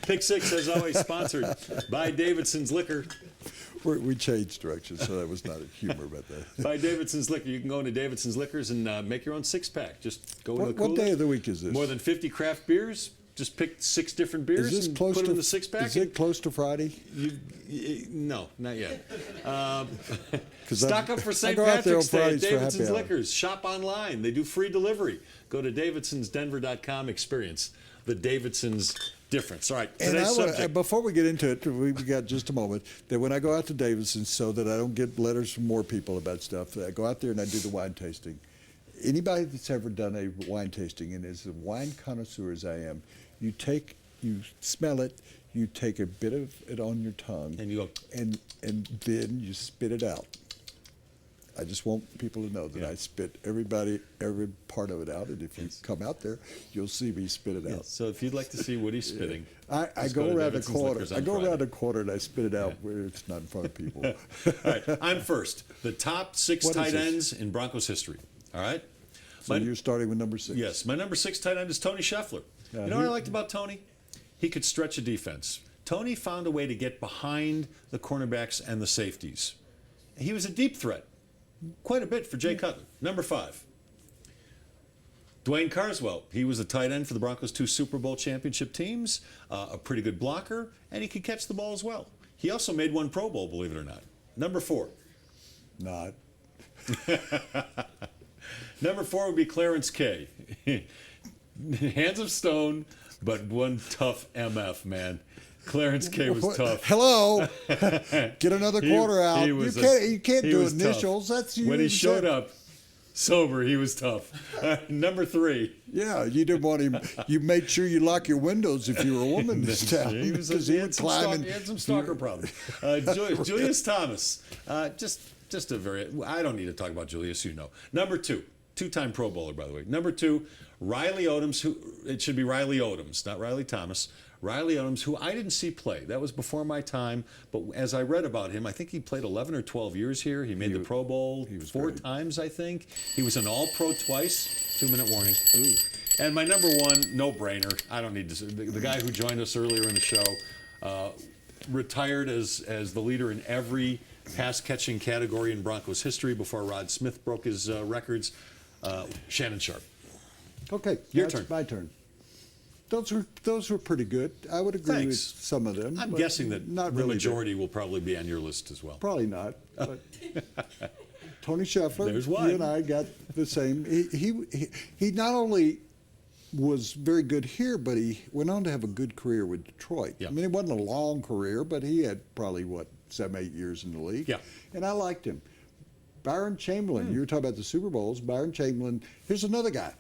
Pick Six, as always, sponsored by Davidson's Liquor. We changed directions, so that was not a humor about that. By Davidson's Liquor. You can go into Davidson's Liquors and make your own six-pack. Just go into the cooler. What day of the week is this? More than 50 craft beers. Just pick 6 different beers and put them in the six-pack. Is it close to Friday? No, not yet. Stock up for St. Patrick's Day at Davidson's Liquors. Shop online. They do free delivery. Go to davidsonsdenver.com. Experience the Davidsons difference. All right, today's subject. Before we get into it, we got just a moment, that when I go out to Davidson's, so that I don't get letters from more people about stuff, I go out there and I do the wine tasting. Anybody that's ever done a wine tasting, and as a wine connoisseur as I am, you smell it, you take a bit of it on your tongue, and you go, and then you spit it out. I just want people to know that I spit every part of it out, and if you come out there, you'll see me spit it out. So if you'd like to see Woody spitting, I go around the corner. I go around the corner and I spit it out where it's not in front of people. All right, I'm first. The top 6 tight ends in Broncos history. All right. So you're starting with number 6. Yes, my number 6 tight end is Tony Scheffler. You know what I liked about Tony? He could stretch a defense. Tony found a way to get behind the cornerbacks and the safeties. He was a deep threat, quite a bit for Jay Cutler. Number 5, Dwayne Carswell. He was a tight end for the Broncos' 2 Super Bowl championship teams, a pretty good blocker, and he could catch the ball as well. He also made 1 Pro Bowl, believe it or not. Number 4. Not. Number 4 would be Clarence K. Hands of stone, but one tough MF, man. Clarence K was tough. Hello. Get another quarter out. You can't do initials. Tough. That's when he showed up sober, he was tough. Number 3. Yeah, you didn't want him. You made sure you lock your windows if you were a woman this time. He had some stalker problems. Julius Thomas. Just a very. I don't need to talk about Julius. You know. Number 2. 2-time Pro Bowler, by the way. Number 2, Riley Odoms, it should be Riley Odoms, not Riley Thomas. Riley Odoms, who I didn't see play. That was before my time, but as I read about him, I think he played 11 or 12 years here. He made the Pro Bowl 4 times, I think. He was an All-Pro twice. 2-minute warning. Ooh. And my number 1, no-brainer. I don't need to say. The guy who joined us earlier in the show retired as the leader in every pass-catching category in Broncos history before Rod Smith broke his records. Shannon Sharp. Okay, your turn. My turn. Those were pretty good. I would agree with some of them. I'm guessing that not the really majority will probably be on your list as well. Probably not. But Tony Scheffler, There's one. You and I got the same. He not only was very good here, but he went on to have a good career with Detroit. Yeah. I mean, it wasn't a long career, but he had probably 7, 8 years in the league. Yeah. And I liked him. Byron Chamberlain, you were talking about the Super Bowls. Byron Chamberlain, here's another guy.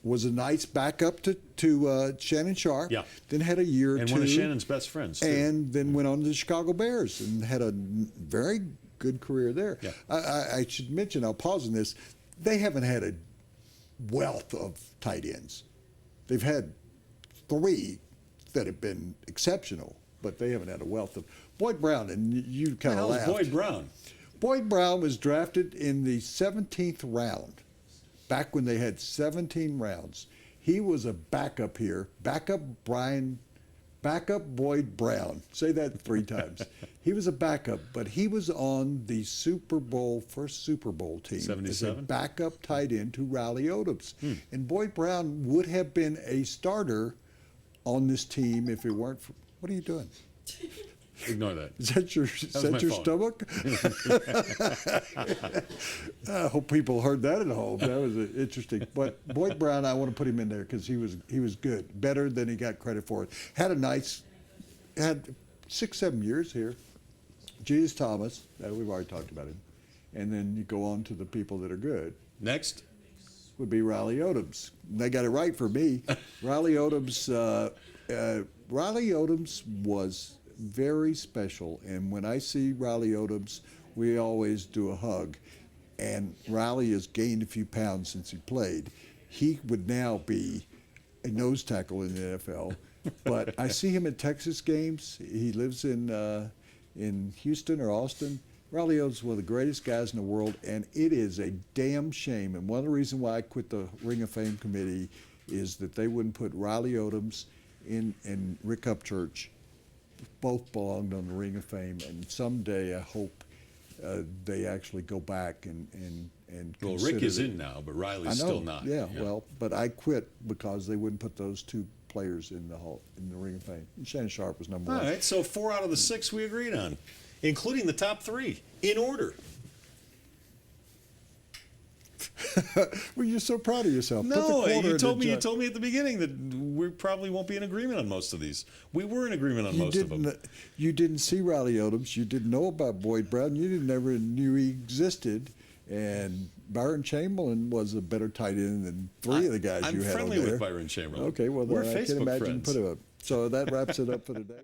Was a nice backup to Shannon Sharp. Yeah. Then had a year or two. And one of Shannon's best friends, too. And then went on to the Chicago Bears and had a very good career there. Yeah. I should mention, I'll pause on this, they haven't had a wealth of tight ends. They've had 3 that have been exceptional, but they haven't had a wealth of. Boyd Brown, and you kind of laughed. Boyd Brown? Boyd Brown was drafted in the 17th round, back when they had 17 rounds. He was a backup here. Backup Boyd Brown. Say that 3 times. He was a backup, but he was on the first Super Bowl team 77? as a backup tight end to Riley Odoms. And Boyd Brown would have been a starter on this team if it weren't for. What are you doing? Ignore that. Is that your stomach? I hope people heard that at home. That was interesting. But Boyd Brown, I want to put him in there because he was good, better than he got credit for it. Had 6, 7 years here. Julius Thomas, we've already talked about him, and then you go on to the people that are good. Next would be Riley Odoms. They got it right for me. Riley Odoms. Riley Odoms was very special, and when I see Riley Odoms, we always do a hug. And Riley has gained a few pounds since he played. He would now be a nose tackle in the NFL. But I see him at Texas games. He lives in Houston or Austin. Riley Odoms is one of the greatest guys in the world, and it is a damn shame. And one of the reasons why I quit the Ring of Fame committee is that they wouldn't put Riley Odoms and Rick Upchurch both belonged on the Ring of Fame, and someday I hope they actually go back and Well, consider Rick is it. in now, but Riley's I know, still not. Yeah, well, but I quit because they wouldn't put those two players in the Ring of Fame. And Shannon Sharp was number All one. right, so 4 out of the 6 we agreed on, including the top 3 in order. Well, you're so proud of yourself. Put the No, quarter you in told the me jar. at the beginning that we probably won't be in agreement on most of these. We were in agreement on most of them. You didn't see Riley Odoms. You didn't know about Boyd Brown. You never knew he existed. And Byron Chamberlain was a better tight end than 3 of the guys I'm you had on there. friendly with Byron Chamberlain. Okay, well, We're then I can Facebook imagine friends. put it up. So that wraps it up for today.